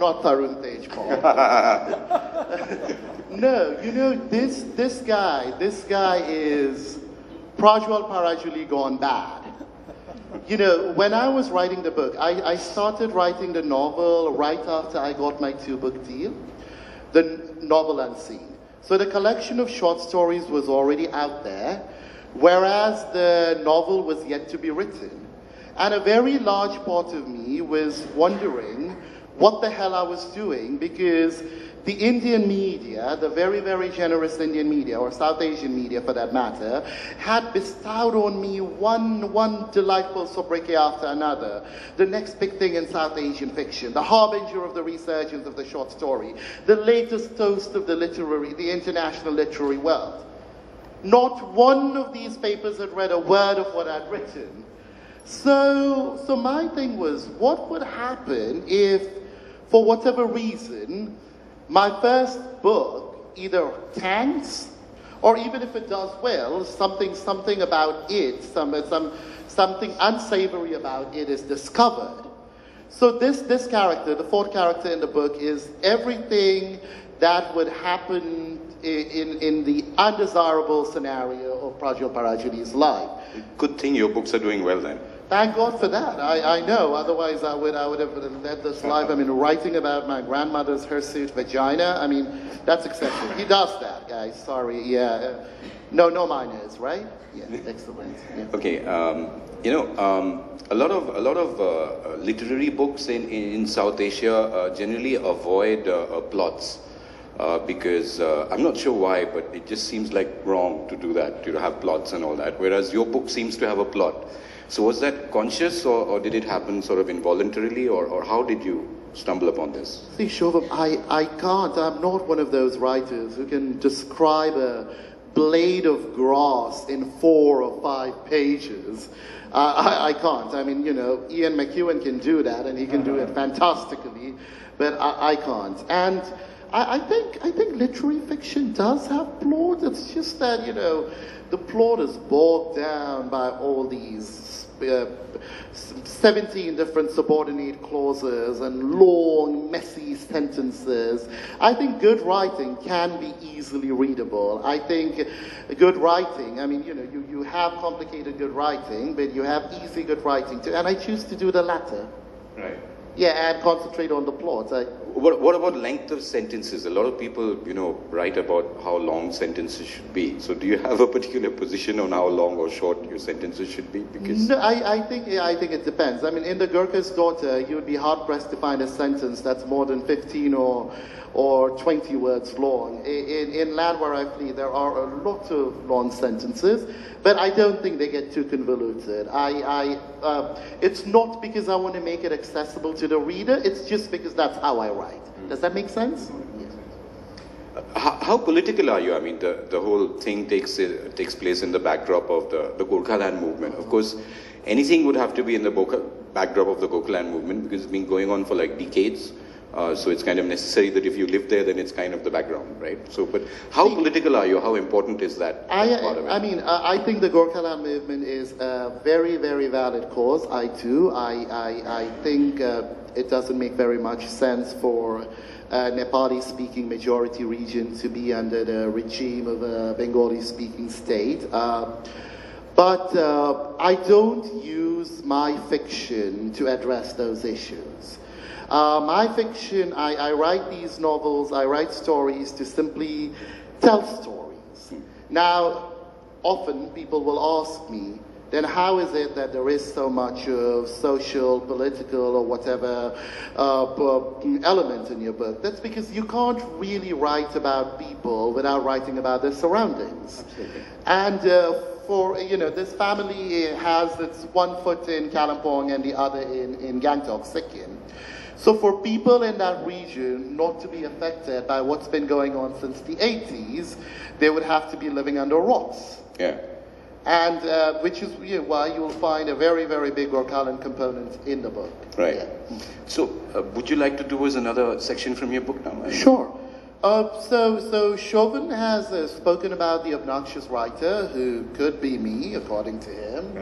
not Tarun Tejpal. No, you know, this guy is Prajwal Parajuli gone bad. You know, when I was writing the book, I started writing the novel right after I got my 2-book deal, the novel Unseen. So the collection of short stories was already out there, whereas the novel was yet to be written. And a very large part of me was wondering what the hell I was doing, because the Indian media, the very, very generous Indian media, or South Asian media for that matter, had bestowed on me one delightful sobriquet after another. The next big thing in South Asian fiction, the harbinger of the resurgence of the short story, the latest toast of the international literary world. Not one of these papers had read a word of what I'd written. So my thing was, what would happen if, for whatever reason, my first book either tanks, or even if it does well, something about it, something unsavory about it is discovered. So this character, the 4th character in the book, is everything that would happen in the undesirable scenario of Prajwal Parajuli's life. Good thing your books are doing well then. Thank God for that. I know. Otherwise, I would have led this life. I mean, writing about my grandmother's hirsute vagina. I mean, that's excessive. He does that, guys. Sorry. Yeah. No minors, right? Yeah. Excellent. Yeah. Okay. You know, a lot of literary books in South Asia generally avoid plots. Because I'm not sure why, but it just seems like wrong to do that, to have plots and all that. Whereas your book seems to have a plot. So was that conscious, or did it happen sort of involuntarily, or how did you stumble upon this? See, Shobham, I can't. I'm not one of those writers who can describe a blade of grass in 4 or 5 pages. I can't. I mean, you know, Ian McEwan can do that, and he can do it fantastically, but I can't. And I think literary fiction does have plot. It's just that, you know, the plot is bogged down by all these 17 different subordinate clauses and long, messy sentences. I think good writing can be easily readable. I think good writing, I mean, you know, you have complicated good writing, but you have easy good writing too. And I choose to do the latter. Right. Yeah, and concentrate on the plot. What about length of sentences? A lot of people, you know, write about how long sentences should be. So do you have a particular position on how long or short your sentences should be? Because no, I think it depends. I mean, in The Gurkha's Daughter, you would be hard-pressed to find a sentence that's more than 15 or 20 words long. In Land Where I Flee, there are a lot of long sentences, but I don't think they get too convoluted. It's not because I want to make it accessible to the reader, it's just because that's how I write. Does that make sense? Yeah. How political are you? I mean, the whole thing takes place in the backdrop of the Gorkhaland movement. Of course, anything would have to be in the backdrop of the Gorkhaland movement, because it's been going on for like decades. So it's kind of necessary that if you live there, then it's kind of the background, right? So, but how political are you? How important is that part of it? I mean, I think the Gorkhaland movement is a very, very valid cause. I do. I think it doesn't make very much sense for a Nepali-speaking majority region to be under the regime of a Bengali-speaking state. But I don't use my fiction to address those issues. My fiction, I write these novels, I write stories to simply tell stories. Now, often people will ask me, then how is it that there is so much of social, political, or whatever element in your book? That's because you can't really write about people without writing about their surroundings. Absolutely. And for, you know, this family has its one foot in Kalimpong and the other in Gangtok, Sikkim. So for people in that region not to be affected by what's been going on since the 80s, they would have to be living under rocks. Yeah. And which is why you'll find a very, very big Gorkhaland component in the book. Right. Yeah. So would you like to do us another section from your book now? Sure. So Chauvin has spoken about the obnoxious writer, who could be me, according to him.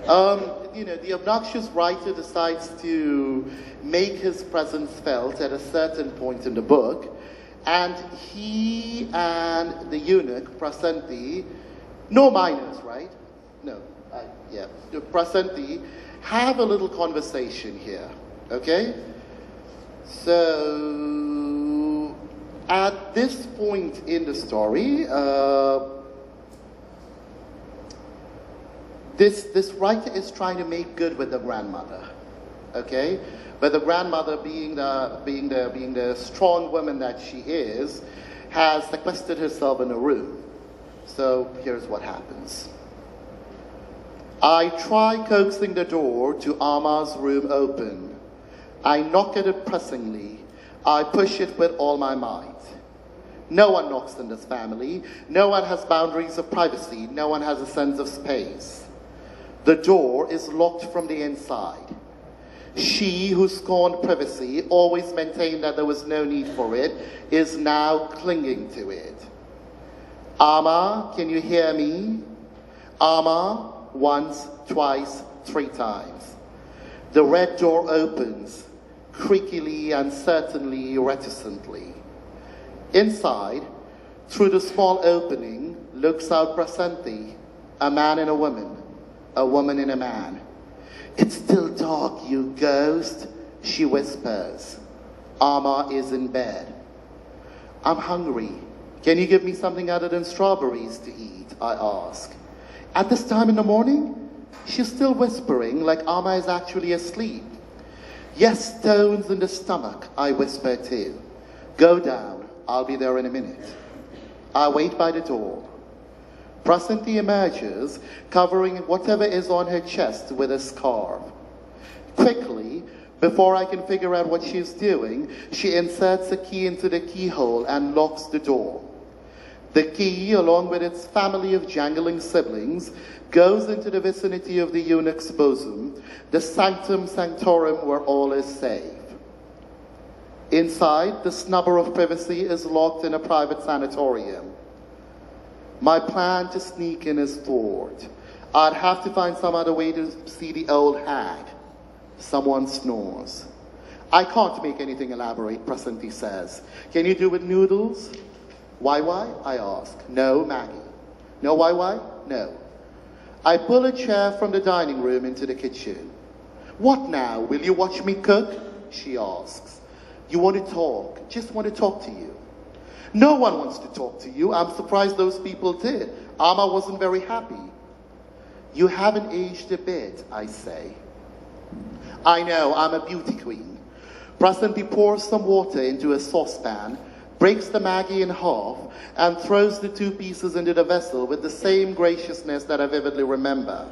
The obnoxious writer decides to make his presence felt at a certain point in the book, and he and the eunuch, Prasanthi, no minors, right? No, Prasanthi, have a little conversation here, okay? So, at this point in the story, this writer is trying to make good with the grandmother, okay? But the grandmother, being the strong woman that she is, has sequestered herself in a room. So here's what happens. I try coaxing the door to Amma's room open. I knock at it pressingly. I push it with all my might. No one knocks in this family. No one has boundaries of privacy. No one has a sense of space. The door is locked from the inside. She who scorned privacy, always maintained that there was no need for it, is now clinging to it. Amma, can you hear me? Amma, once, twice, 3 times. The red door opens, creakily, uncertainly, reticently. Inside, through the small opening, looks out Prasanthi, a man and a woman and a man. It's still dark, you ghost, she whispers. Amma is in bed. I'm hungry. Can you give me something other than strawberries to eat? I ask. At this time in the morning? She's still whispering like Amma is actually asleep. Yes, stones in the stomach, I whisper too. Go down. I'll be there in a minute. I wait by the door. Prasanthi emerges, covering whatever is on her chest with a scarf. Quickly, before I can figure out what she's doing, she inserts a key into the keyhole and locks the door. The key, along with its family of jangling siblings, goes into the vicinity of the eunuch's bosom, the sanctum sanctorum where all is safe. Inside, the snubber of privacy is locked in a private sanatorium. My plan to sneak in is thwarted. I'd have to find some other way to see the old hag. Someone snores. I can't make anything elaborate, Prasanthi says. Can you do with noodles? Why? I ask. No, Maggie. No, why? No. I pull a chair from the dining room into the kitchen. What now? Will you watch me cook? She asks. You want to talk? Just want to talk to you. No one wants to talk to you. I'm surprised those people did. Amma wasn't very happy. You haven't aged a bit, I say. I know, I'm a beauty queen. Prasanthi pours some water into a saucepan, breaks the Maggie in half, and throws the 2 pieces into the vessel with the same graciousness that I vividly remember.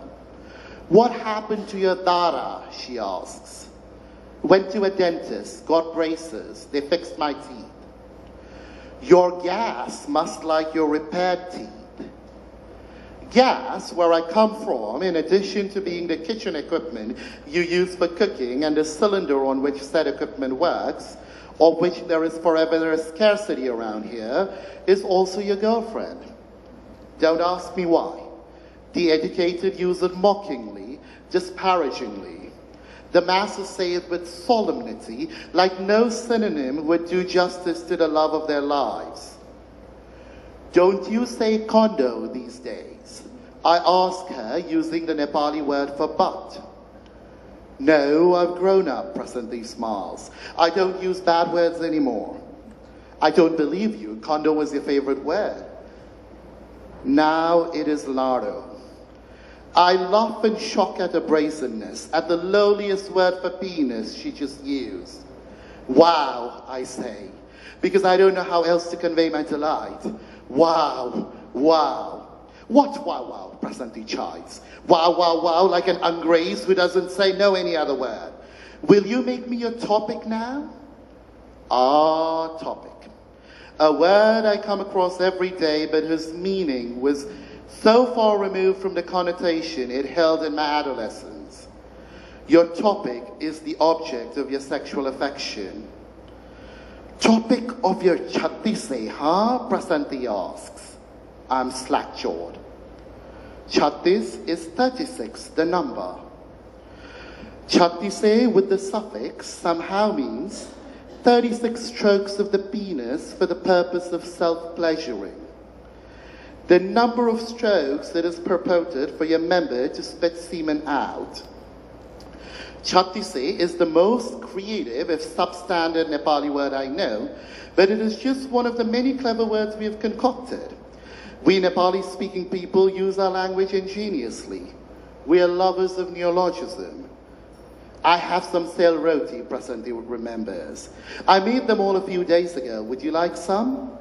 What happened to your Dara? She asks. Went to a dentist, got braces, they fixed my teeth. Your gas must like your repaired teeth. Gas, where I come from, in addition to being the kitchen equipment you use for cooking and the cylinder on which said equipment works, of which there is forever a scarcity around here, is also your girlfriend. Don't ask me why. The educated use it mockingly, disparagingly. The masses say it with solemnity, like no synonym would do justice to the love of their lives. Don't you say condo these days? I ask her, using the Nepali word for but. No, I've grown up, Prasanthi smiles. I don't use bad words anymore. I don't believe you. Condo was your favorite word. Now it is lardo. I laugh and shock at her brazenness, at the lowliest word for penis she just used. Wow, I say, because I don't know how else to convey my delight. Wow. What wow, Prasanthi chides. Wow, like an ungrace who doesn't say no any other word. Will you make me your topic now? Topic. A word I come across every day, but whose meaning was so far removed from the connotation it held in my adolescence. Your topic is the object of your sexual affection. Topic of your chatti se, huh? Prasanti asks. I'm slack-jawed. Chattis is 36, the number. Chattise with the suffix somehow means 36 strokes of the penis for the purpose of self-pleasuring. The number of strokes that is purported for your member to spit semen out. Chattise is the most creative, if substandard Nepali word I know, but it is just one of the many clever words we have concocted. We Nepali-speaking people use our language ingeniously. We are lovers of neologism. I have some sale roti, Prasanti remembers. I made them all a few days ago. Would you like some?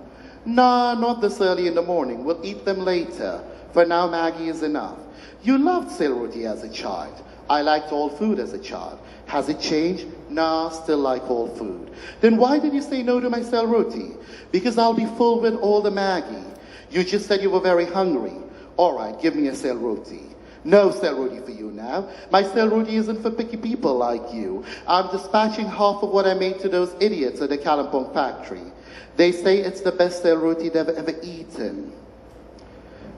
Nah, not this early in the morning. We'll eat them later. For now, Maggie is enough. You loved sale roti as a child. I liked all food as a child. Has it changed? Nah, still like all food. Then why did you say no to my sale roti? Because I'll be full with all the Maggie. You just said you were very hungry. All right, give me a sale roti. No sale roti for you now. My sale roti isn't for picky people like you. I'm dispatching half of what I made to those idiots at the Kalimpong factory. They say it's the best sale roti they've ever eaten.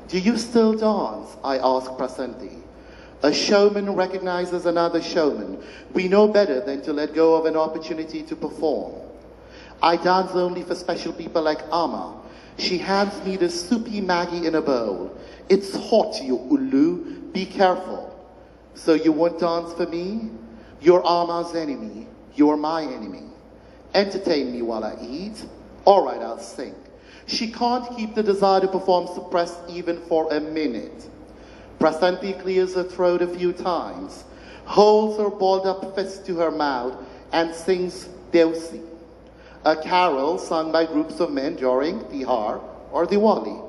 Do you still dance? I ask Prasanti. A showman recognizes another showman. We know better than to let go of an opportunity to perform. I dance only for special people like Amma. She hands me this soupy Maggie in a bowl. It's hot, you Ulu. Be careful. So you won't dance for me? You're Amma's enemy. You're my enemy. Entertain me while I eat. All right, I'll sing. She can't keep the desire to perform suppressed even for a minute. Prasanti clears her throat a few times, holds her balled up fist to her mouth, and sings Deusi, a carol sung by groups of men during Tihar or Diwali.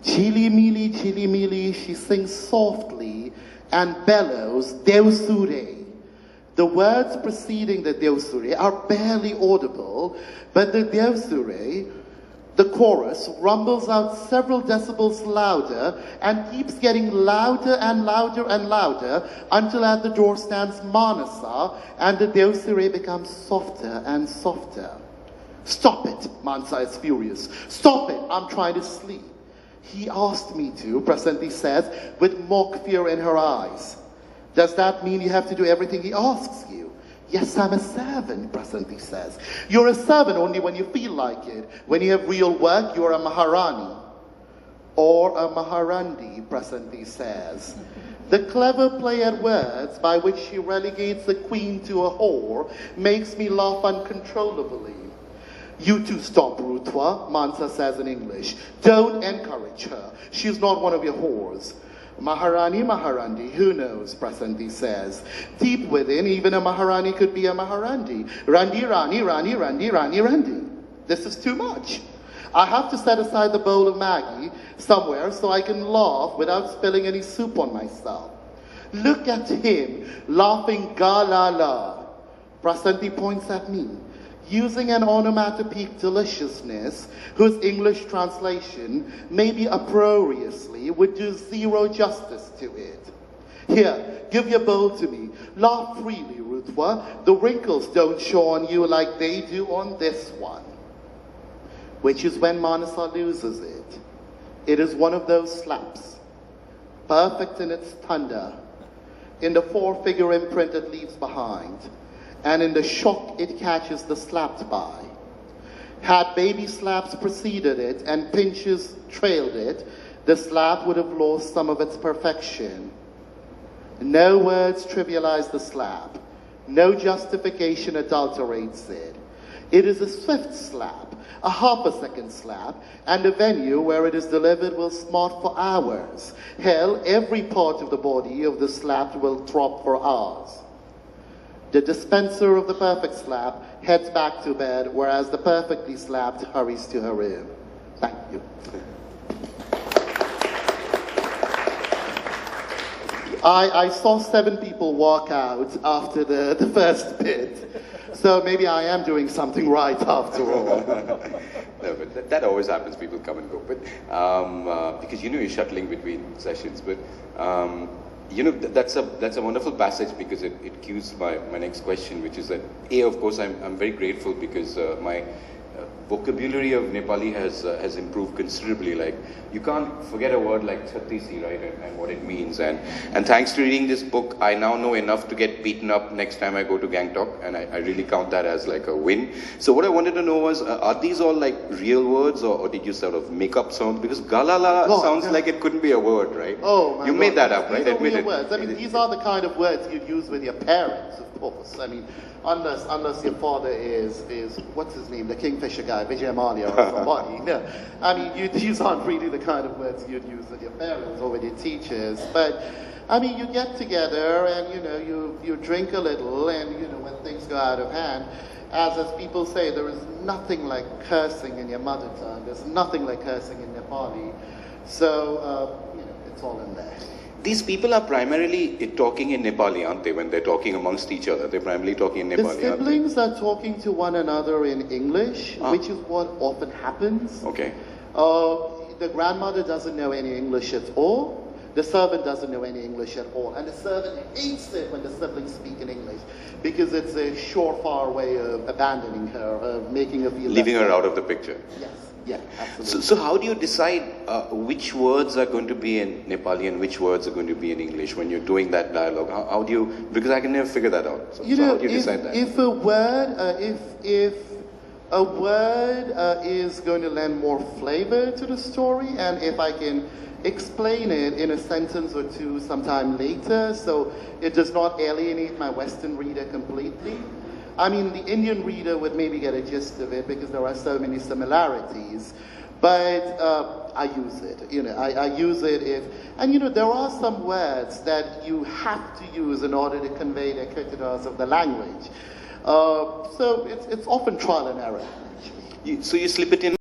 Chili mili, she sings softly and bellows Deusure. The words preceding the Deusure are barely audible, but the Deusure, the chorus, rumbles out several decibels louder and keeps getting louder and louder and louder until at the door stands Manasa and the Deusure becomes softer and softer. Stop it, Mansa is furious. Stop it, I'm trying to sleep. He asked me to, Prasanti says, with mock fear in her eyes. Does that mean you have to do everything he asks you? Yes, I'm a servant, Prasanti says. You're a servant only when you feel like it. When you have real work, you're a Maharani. Or a Maharandi, Prasanti says. The clever play at words by which she relegates the queen to a whore makes me laugh uncontrollably. You two stop, Rutwa, Mansa says in English. Don't encourage her. She's not one of your whores. Maharani, Maharandi, who knows, Prasanti says. Deep within, even a Maharani could be a Maharandi. Randi, Rani, Rani, Randi, Rani, Randi. This is too much. I have to set aside the bowl of Maggie somewhere so I can laugh without spilling any soup on myself. Look at him, laughing ga-la-la. Prasanti points at me, using an onomatopoeic deliciousness whose English translation, maybe uproariously, would do zero justice to it. Here, give your bowl to me. Laugh freely, Rutwa. The wrinkles don't show on you like they do on this one. Which is when Manasa loses it. It is one of those slaps, perfect in its thunder, in the four-figure imprint it leaves behind, and in the shock it catches the slapped by. Had baby slaps preceded it and pinches trailed it, the slap would have lost some of its perfection. No words trivialize the slap. No justification adulterates it. It is a swift slap, a half-a-second slap, and a venue where it is delivered will smart for hours. Hell, every part of the body of the slapped will throb for hours. The dispenser of the perfect slap heads back to bed, whereas the perfectly slapped hurries to her room. Thank you. I saw 7 people walk out after the first bit, so maybe I am doing something right after all. No, but that always happens. People come and go, but because you're shuttling between sessions. But You know, that's a wonderful passage because it cues my next question, which is that, of course, I'm very grateful because my vocabulary of Nepali has improved considerably. Like, you can't forget a word like Chhatisi, right, and what it means. And thanks to reading this book, I now know enough to get beaten up next time I go to Gangtok, and I really count that as like a win. So what I wanted to know was, are these all like real words, or did you sort of make up some? Because galala sounds like it couldn't be a word, right? Oh, my you God. made that up, right? These are Admit real it. words. I mean, these are the kind of words you'd use with your parents, of course. I mean, unless your father is what's his name, the Kingfisher guy, Vijay Mallya or somebody. No, I mean, these aren't really the kind of words you'd use with your parents or with your teachers. But I mean, you get together and you drink a little, and when things go out of hand, as people say, there is nothing like cursing in your mother tongue. There's nothing like cursing in Nepali. So it's all in there. These people are primarily talking in Nepali, aren't they? When they're talking amongst each other, they're primarily talking in Nepali. The siblings are talking to one another in English, which is what often happens. Okay. The grandmother doesn't know any English at all. The servant doesn't know any English at all. And the servant hates it when the siblings speak in English because it's a surefire way of abandoning her, of making her feel leaving her out of the picture. Yes. Yeah, absolutely. So how do you decide which words are going to be in Nepali and which words are going to be in English when you're doing that dialogue? How do you, because I can never figure that out. So how do you decide that? If a word, if a word is going to lend more flavor to the story, and if I can explain it in a sentence or two sometime later, so it does not alienate my Western reader completely. I mean, the Indian reader would maybe get a gist of it because there are so many similarities, but I use it. I use it and there are some words that you have to use in order to convey the criticas of the language. So it's often trial and error. So you slip it in